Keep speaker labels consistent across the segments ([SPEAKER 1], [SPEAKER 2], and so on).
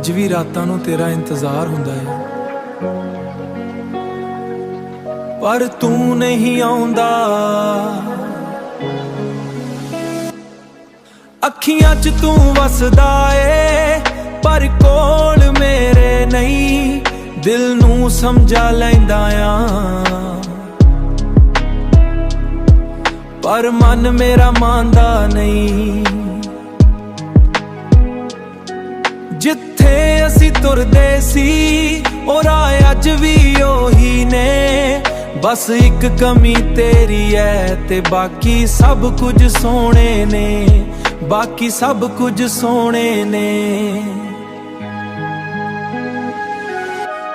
[SPEAKER 1] ਅੱਜ ਵੀ ਰਾਤਾਂ ਨੂੰ ਤੇਰਾ ਇੰਤਜ਼ਾਰ ਹੁੰਦਾ ਹੈ, ਪਰ ਤੂੰ ਨਹੀਂ ਆਉਂਦਾ। ਅੱਖੀਆਂ 'ਚ ਤੂੰ ਵਸਦਾ ਏ ਪਰ ਕੋਲ ਮੇਰੇ ਨਹੀਂ, ਦਿਲ ਨੂੰ ਸਮਝਾ ਲੈਂਦਾ ਆ ਪਰ ਮਨ ਮੇਰਾ ਮੰਨਦਾ ਨਹੀਂ। ਜਿੱਥੇ ਅਸੀਂ ਤੁਰਦੇ ਸੀ ਉਹ ਰਾਹ ਅੱਜ ਵੀ ਉਹੀ ਨੇ, ਬਸ ਇੱਕ ਕਮੀ ਤੇਰੀ ਐ ਤੇ ਬਾਕੀ ਸਭ ਕੁਝ ਸੋਹਣੇ ਨੇ, ਬਾਕੀ ਸਭ ਕੁਝ ਸੋਹਣੇ ਨੇ।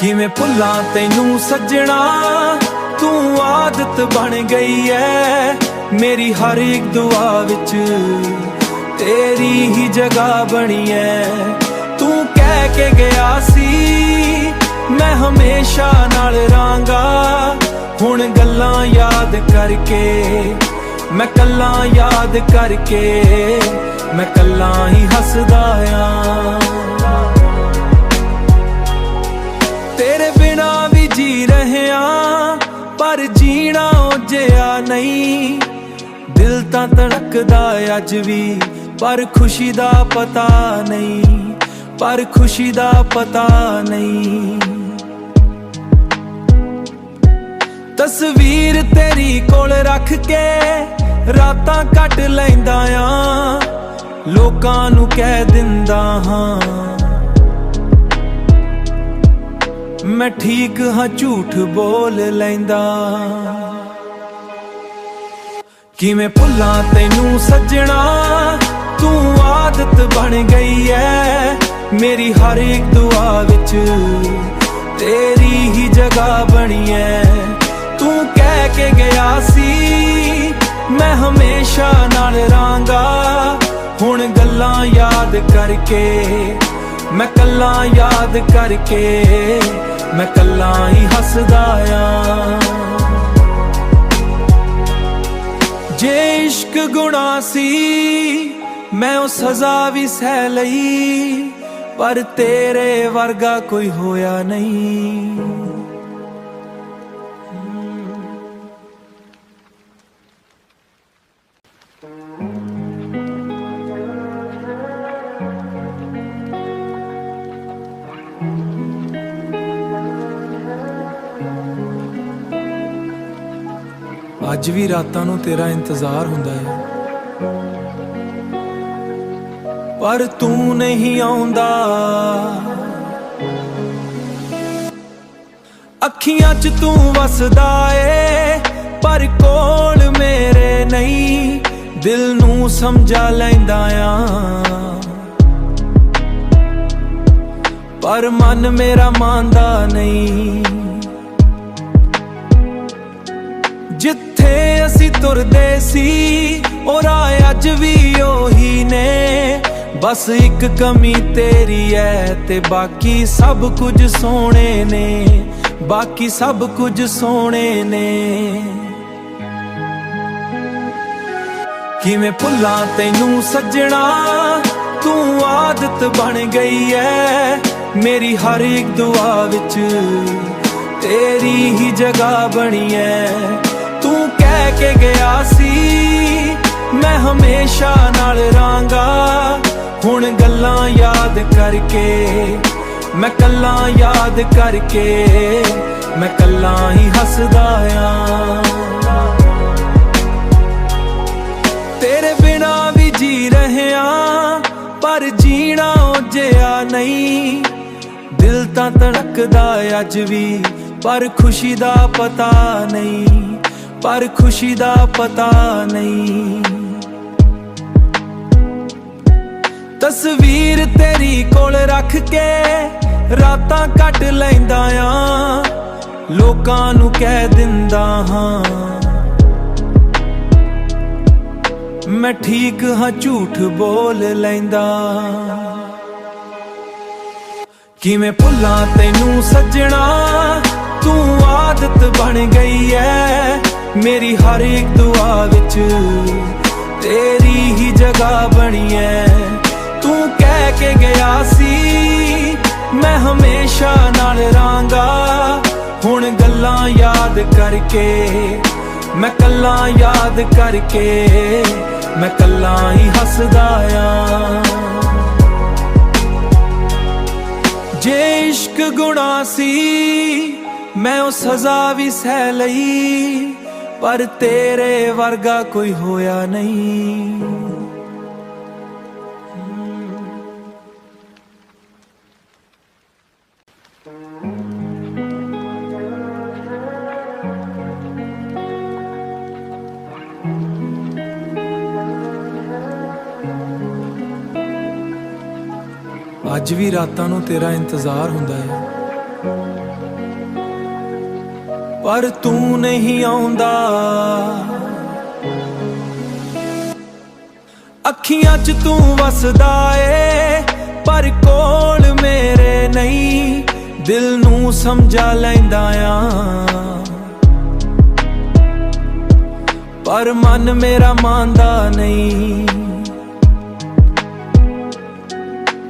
[SPEAKER 1] ਕਿਵੇਂ ਭੁੱਲਾਂ ਤੈਨੂੰ ਸੱਜਣਾ, ਤੂੰ ਆਦਤ ਬਣ ਗਈ ਐ ਮੇਰੀ ਹਰ ਇੱਕ ਦੁਆ ਵਿੱਚ, ਤੇਰੀ ਹੀ ਜਗ੍ਹਾ ਬਣੀ ਐ। ਤੂੰ ਕਹਿ ਕੇ ਗਿਆ ਸੀ ਮੈਂ ਹਮੇਸ਼ਾ ਨਾਲ ਰਹਾਂਗਾ, ਹੁਣ ਗੱਲਾਂ ਯਾਦ ਕਰਕੇ ਮੈਂ ਕੱਲਾ ਯਾਦ ਕਰਕੇ ਮੈਂ ਕੱਲਾ ਹੀ ਹੱਸਦਾ ਆ। ਤੇਰੇ ਬਿਨਾ ਵੀ ਜੀ ਰਿਹਾ ਪਰ ਜੀਣਾ ਜਿਹਾ ਨਹੀਂ, ਦਿਲ ਤਾਂ ਧੜਕਦਾ ਅੱਜ ਵੀ ਪਰ ਖੁਸ਼ੀ ਦਾ ਪਤਾ ਨਹੀਂ, ਪਰ ਖੁਸ਼ੀ ਦਾ ਪਤਾ ਨਹੀਂ। ਤਸਵੀਰ ਤੇਰੀ ਕੋਲ ਰੱਖ ਕੇ ਰਾਤਾਂ ਕੱਟ ਲੈਂਦਾ ਆ, ਲੋਕਾਂ ਨੂੰ ਕਹਿ ਦਿੰਦਾ ਹਾਂ ਮੈਂ ਠੀਕ ਹਾਂ, ਝੂਠ ਬੋਲ ਲੈਂਦਾ। ਕਿਵੇਂ ਭੁੱਲਾਂ ਤੈਨੂੰ ਸੱਜਣਾ, ਤੂੰ ਆਦਤ ਬਣ ਗਈ ਐ ਮੇਰੀ ਹਰ ਇੱਕ ਦੁਆ ਵਿੱਚ, ਤੇਰੀ ਹੀ ਜਗ੍ਹਾ ਬਣੀ ਐ। ਤੂੰ ਕਹਿ ਕੇ ਗਿਆ ਸੀ ਮੈਂ ਹਮੇਸ਼ਾ ਨਾਲ ਰਹਾਂਗਾ, ਹੁਣ ਗੱਲਾਂ ਯਾਦ ਕਰਕੇ ਮੈਂ ਕੱਲਾ ਯਾਦ ਕਰਕੇ ਮੈਂ ਕੱਲਾ ਹੀ ਹੱਸਦਾ ਆ। ਜੇ ਇਸ਼ਕ ਗੁਨਾਹ ਸੀ ਮੈਂ ਉਹ ਸਜ਼ਾ ਵੀ ਸਹਿ ਲਈ, ਪਰ ਤੇਰੇ ਵਰਗਾ ਕੋਈ ਹੋਇਆ ਨਹੀਂ। ਅੱਜ ਵੀ ਰਾਤਾਂ ਨੂੰ ਤੇਰਾ ਇੰਤਜ਼ਾਰ ਹੁੰਦਾ ਹੈ, ਪਰ ਤੂੰ ਨਹੀਂ ਆਉਂਦਾ। ਅੱਖੀਆਂ 'ਚ ਤੂੰ ਵਸਦਾ ਏ ਪਰ ਕੋਲ ਮੇਰੇ ਨਹੀਂ, ਦਿਲ ਨੂੰ ਸਮਝਾ ਲੈਂਦਾ ਆ ਪਰ ਮਨ ਮੇਰਾ ਮੰਨਦਾ ਨਹੀਂ। ਜਿੱਥੇ ਅਸੀਂ ਤੁਰਦੇ ਸੀ ਉਹ ਰਾਹ ਅੱਜ ਵੀ ਉਹੀ ਨੇ, ਬਸ ਇੱਕ ਕਮੀ ਤੇਰੀ ਐ ਤੇ ਬਾਕੀ ਸਭ ਕੁਝ ਸੋਹਣੇ ਨੇ, ਬਾਕੀ ਸਭ ਕੁਝ ਸੋਹਣੇ ਨੇ। ਕਿਵੇਂ ਭੁੱਲਾਂ ਤੈਨੂੰ ਸੱਜਣਾ, ਤੂੰ ਆਦਤ ਬਣ ਗਈ ਐ ਮੇਰੀ ਹਰ ਇੱਕ ਦੁਆ ਵਿੱਚ, ਤੇਰੀ ਹੀ ਜਗ੍ਹਾ ਬਣੀ ਐ। ਤੂੰ ਕਹਿ ਕੇ ਗਿਆ ਸੀ ਮੈਂ ਹਮੇਸ਼ਾ ਨਾਲ ਰਹਾਂਗਾ, ਹੁਣ ਗੱਲਾਂ ਯਾਦ ਕਰਕੇ ਮੈਂ ਕੱਲਾ ਯਾਦ ਕਰਕੇ ਮੈਂ ਕੱਲਾ ਹੀ ਹੱਸਦਾ ਆ। ਤੇਰੇ ਬਿਨਾ ਵੀ ਜੀ ਰਿਹਾ ਪਰ ਜੀਣਾ ਜਿਹਾ ਨਹੀਂ, ਦਿਲ ਤਾਂ ਧੜਕਦਾ ਅੱਜ ਵੀ ਪਰ ਖੁਸ਼ੀ ਦਾ ਪਤਾ ਨਹੀਂ, ਪਰ ਖੁਸ਼ੀ ਦਾ ਪਤਾ ਨਹੀਂ। ਤਸਵੀਰ ਤੇਰੀ ਕੋਲ ਰੱਖ ਕੇ ਰਾਤਾਂ ਕੱਟ ਲੈਂਦਾ ਆ, ਲੋਕਾਂ ਨੂੰ ਕਹਿ ਦਿੰਦਾ ਹਾਂ ਮੈਂ ਠੀਕ ਹਾਂ, ਝੂਠ ਬੋਲ ਲੈਂਦਾ। ਕਿਵੇਂ ਭੁੱਲਾਂ ਤੈਨੂੰ ਸੱਜਣਾ, ਤੂੰ ਆਦਤ ਬਣ ਗਈ ਐ ਮੇਰੀ ਹਰ ਇੱਕ ਦੁਆ ਵਿੱਚ, ਤੇਰੀ ਹੀ ਜਗ੍ਹਾ ਬਣੀ ਐ। ਤੂੰ ਕਹਿ ਕਹਿ ਕੇ ਗਿਆ ਸੀ ਮੈਂ ਹਮੇਸ਼ਾ ਨਾਲ ਰਾਂਗਾ। ਹੁਣ ਗੱਲਾਂ ਯਾਦ ਕਰਕੇ ਮੈਂ ਕੱਲਾ ਯਾਦ ਕਰਕੇ ਮੈਂ ਕੱਲਾ ਹੀ ਹੱਸਦਾ ਆਂ। ਜੇ ਇਸ਼ਕ ਗੁਨਾਹ ਸੀ ਮੈਂ ਉਹ ਸਜ਼ਾ ਵੀ ਸਹਿ ਲਈ, ਪਰ ਤੇਰੇ ਵਰਗਾ ਕੋਈ ਹੋਇਆ ਨਹੀਂ। ਅੱਜ ਵੀ ਰਾਤਾਂ ਨੂੰ ਤੇਰਾ ਇੰਤਜ਼ਾਰ ਹੁੰਦਾ ਹੈ, ਪਰ ਤੂੰ ਨਹੀਂ ਆਉਂਦਾ। ਅੱਖੀਆਂ 'ਚ ਤੂੰ ਵਸਦਾ ਏ ਪਰ ਕੋਲ ਮੇਰੇ ਨਹੀਂ। ਦਿਲ ਨੂੰ ਸਮਝਾ ਲੈਂਦਾ ਆਂ ਪਰ ਮਨ ਮੇਰਾ ਮੰਨਦਾ ਨਹੀਂ।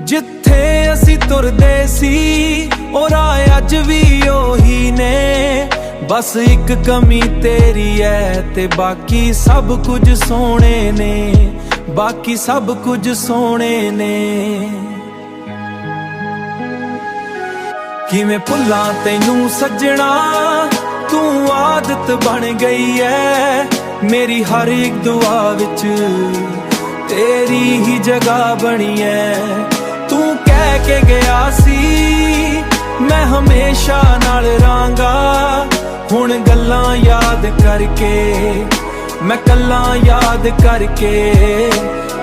[SPEAKER 1] ਜਿੱਥੇ ਅਸੀਂ ਤੁਰਦੇ ਸੀ ਉਹ ਰਾਹ ਅੱਜ ਵੀ ਉਹੀ ਨੇ। ਬਸ ਇੱਕ ਕਮੀ ਤੇਰੀ ਐ ਤੇ ਬਾਕੀ ਸਭ ਕੁਝ ਸੋਹਣੇ ਨੇ, ਬਾਕੀ ਸਭ ਕੁਝ ਸੋਹਣੇ ਨੇ। ਕਿਵੇਂ ਭੁੱਲਾਂ ਤੈਨੂੰ ਸੱਜਣਾ, ਤੂੰ ਆਦਤ ਬਣ ਗਈ ਐ ਮੇਰੀ ਹਰ ਇੱਕ ਦੁਆ ਵਿੱਚ। ਤੇਰੀ ਹੀ ਜਗ੍ਹਾ ਬਣੀ ਐ। ਤੂੰ ਕਹਿ ਕੇ ਗਿਆ ਸੀ ਮੈਂ ਹਮੇਸ਼ਾ ਨਾਲ ਰਾਂਗਾ। ਹੁਣ ਗੱਲਾਂ ਯਾਦ ਕਰਕੇ ਮੈਂ ਕੱਲਾ ਯਾਦ ਕਰਕੇ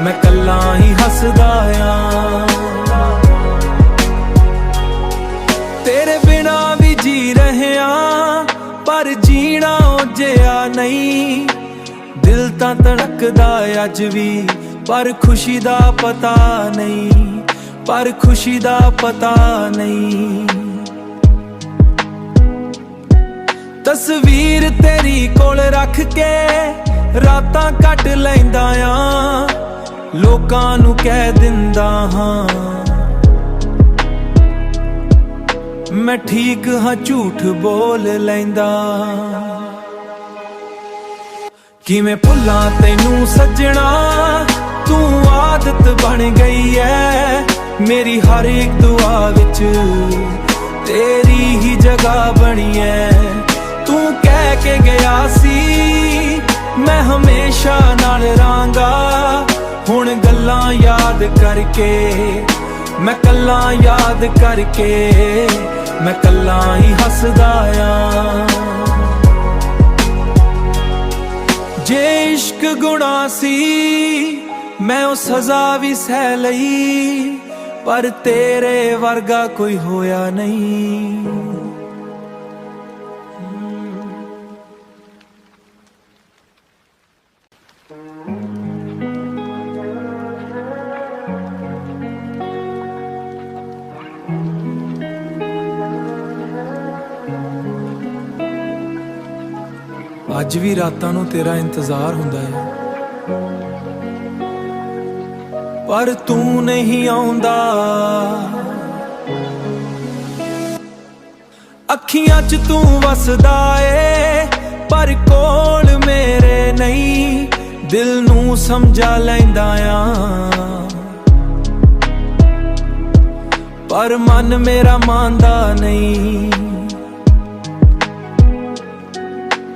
[SPEAKER 1] ਮੈਂ ਕੱਲਾ ਹੀ ਹੱਸਦਾ ਆਂ। ਤੇਰੇ ਬਿਨਾ ਵੀ ਜੀ ਰਹਿਆ ਪਰ ਜੀਣਾ ਉਹ ਜਿਹਾ ਨਹੀਂ। ਦਿਲ ਤਾਂ ਧੜਕਦਾ ਅੱਜ ਵੀ ਪਰ ਖੁਸ਼ੀ ਦਾ ਪਤਾ ਨਹੀਂ, ਪਰ ਖੁਸ਼ੀ ਦਾ ਪਤਾ ਨਹੀਂ। ਤਸਵੀਰ ਤੇਰੀ ਕੋਲ ਰੱਖ ਕੇ ਰਾਤਾਂ ਕੱਟ ਲੈਂਦਾ ਆਂ। ਲੋਕਾਂ ਨੂੰ ਕਹਿ ਦਿੰਦਾ ਹਾਂ ਮੈਂ ਠੀਕ ਹਾਂ, ਝੂਠ ਬੋਲ ਲੈਂਦਾ। ਕਿਵੇਂ ਭੁੱਲਾਂ ਤੈਨੂੰ ਸੱਜਣਾ, ਤੂੰ ਆਦਤ ਬਣ ਗਈ ਐ ਮੇਰੀ ਹਰ ਇੱਕ ਦੁਆ ਵਿੱਚ। ਤੇਰੀ ਹੀ ਜਗ੍ਹਾ ਬਣੀ ਐ। ਤੂੰ ਕਹਿ ਕੇ ਗਿਆ ਸੀ ਮੈਂ ਹਮੇਸ਼ਾ ਨਾਲ ਰਾਂਗਾ। ਹੁਣ ਗੱਲਾਂ ਯਾਦ ਕਰਕੇ ਮੈਂ ਕੱਲਾ ਯਾਦ ਕਰਕੇ ਮੈਂ ਕੱਲਾ ਹੀ ਹੱਸਦਾ ਆਂ। ਜੇ ਇਸ਼ਕ ਗੁਨਾਹ ਸੀ ਮੈਂ ਉਹ ਸਜ਼ਾ ਵੀ ਸਹਿ ਲਈ, ਪਰ ਤੇਰੇ ਵਰਗਾ ਕੋਈ ਹੋਇਆ ਨਹੀਂ। ਅੱਜ ਵੀ ਰਾਤਾਂ ਨੂੰ ਤੇਰਾ ਇੰਤਜ਼ਾਰ ਹੁੰਦਾ ਹੈ, ਪਰ ਤੂੰ ਨਹੀਂ ਆਉਂਦਾ। ਅੱਖੀਆਂ 'ਚ ਤੂੰ ਵਸਦਾ ਏ ਪਰ ਕੋਲ ਮੇਰੇ ਨਹੀਂ। ਦਿਲ ਨੂੰ ਸਮਝਾ ਲੈਂਦਾ ਆਂ ਪਰ ਮਨ ਮੇਰਾ ਮੰਨਦਾ ਨਹੀਂ।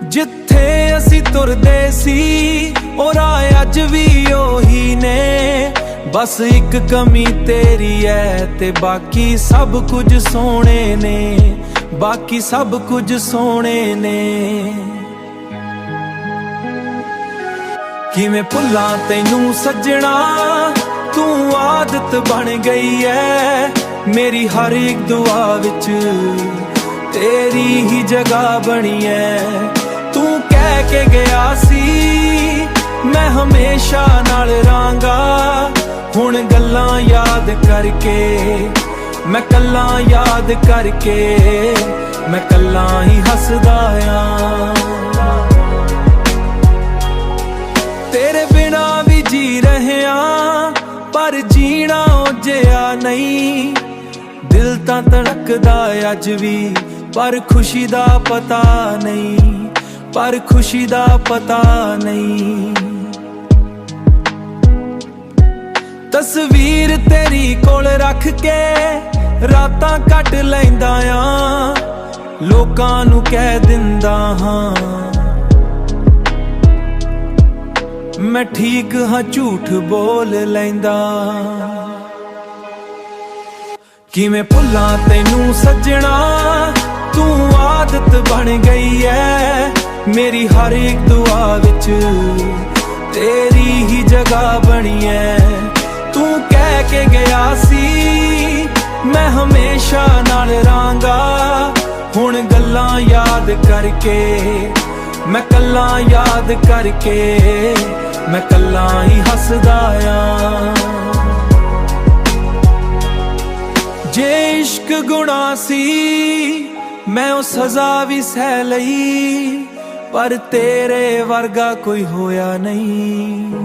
[SPEAKER 1] ਜਿੱਥੇ ਅਸੀਂ ਤੁਰਦੇ ਸੀ ਉਹ ਰਾਹ ਅੱਜ ਵੀ ਉਹੀ ਨੇ। ਬਸ ਇੱਕ ਕਮੀ ਤੇਰੀ ਐ ਤੇ ਬਾਕੀ ਸਭ ਕੁਝ ਸੋਹਣੇ ਨੇ, ਬਾਕੀ ਸਭ ਕੁਝ ਸੋਹਣੇ ਨੇ। ਕਿਵੇਂ ਭੁੱਲਾਂ ਤੈਨੂੰ ਸੱਜਣਾ, ਤੂੰ ਆਦਤ ਬਣ ਗਈ ਐ ਮੇਰੀ ਹਰ ਇੱਕ ਦੁਆ ਵਿੱਚ। ਤੇਰੀ ਹੀ ਜਗ੍ਹਾ ਬਣੀ ਐ। ਤੂੰ ਕਹਿ ਕੇ ਗਿਆ ਸੀ ਮੈਂ ਹਮੇਸ਼ਾ ਨਾਲ ਰਾਂਗਾ। ਹੁਣ ਗੱਲਾਂ ਯਾਦ ਕਰਕੇ ਮੈਂ ਕੱਲਾ ਯਾਦ ਕਰਕੇ ਮੈਂ ਕੱਲਾ ਹੀ ਹੱਸਦਾ ਆਂ। ਤੇਰੇ ਬਿਨਾ ਵੀ ਜੀ ਰਹਿਆ ਪਰ ਜੀਣਾ ਉਹ ਜਿਹਾ ਨਹੀਂ। ਦਿਲ ਤਾਂ ਧੜਕਦਾ ਅੱਜ ਵੀ, ਪਰ ਖੁਸ਼ੀ ਦਾ ਪਤਾ ਨਹੀਂ, ਪਰ ਖੁਸ਼ੀ ਦਾ ਪਤਾ ਨਹੀਂ। ਤਸਵੀਰ ਤੇਰੀ ਕੋਲ ਰੱਖ ਕੇ ਰਾਤਾਂ ਕੱਟ ਲੈਂਦਾ ਆ, ਲੋਕਾਂ ਨੂੰ ਕਹਿ ਦਿੰਦਾ ਹਾਂ ਮੈਂ ਠੀਕ ਹਾਂ, ਝੂਠ ਬੋਲ ਲੈਂਦਾ। ਕਿਵੇਂ ਭੁੱਲਾਂ ਤੈਨੂੰ ਸੱਜਣਾ, ਤੂੰ ਆਦਤ ਬਣ ਗਈ ਐ ਮੇਰੀ, ਹਰ ਇੱਕ ਦੁਆ ਵਿੱਚ ਤੇਰੀ ਹੀ ਜਗ੍ਹਾ ਬਣੀ ਐ। ਤੂੰ ਕਹਿ ਕੇ ਗਿਆ ਸੀ ਮੈਂ ਹਮੇਸ਼ਾ ਨਾਲ ਰਹਾਂਗਾ, ਹੁਣ ਗੱਲਾਂ ਯਾਦ ਕਰਕੇ ਮੈਂ ਕੱਲਾ ਯਾਦ ਕਰਕੇ ਮੈਂ ਕੱਲਾ ਹੀ ਹੱਸਦਾ ਆ। ਜੇ ਇਸ਼ਕ ਗੁਨਾਹ ਸੀ ਮੈਂ ਉਹ ਸਜ਼ਾ ਵੀ ਸਹਿ ਲਈ, ਪਰ ਤੇਰੇ ਵਰਗਾ ਕੋਈ ਹੋਇਆ ਨਹੀਂ।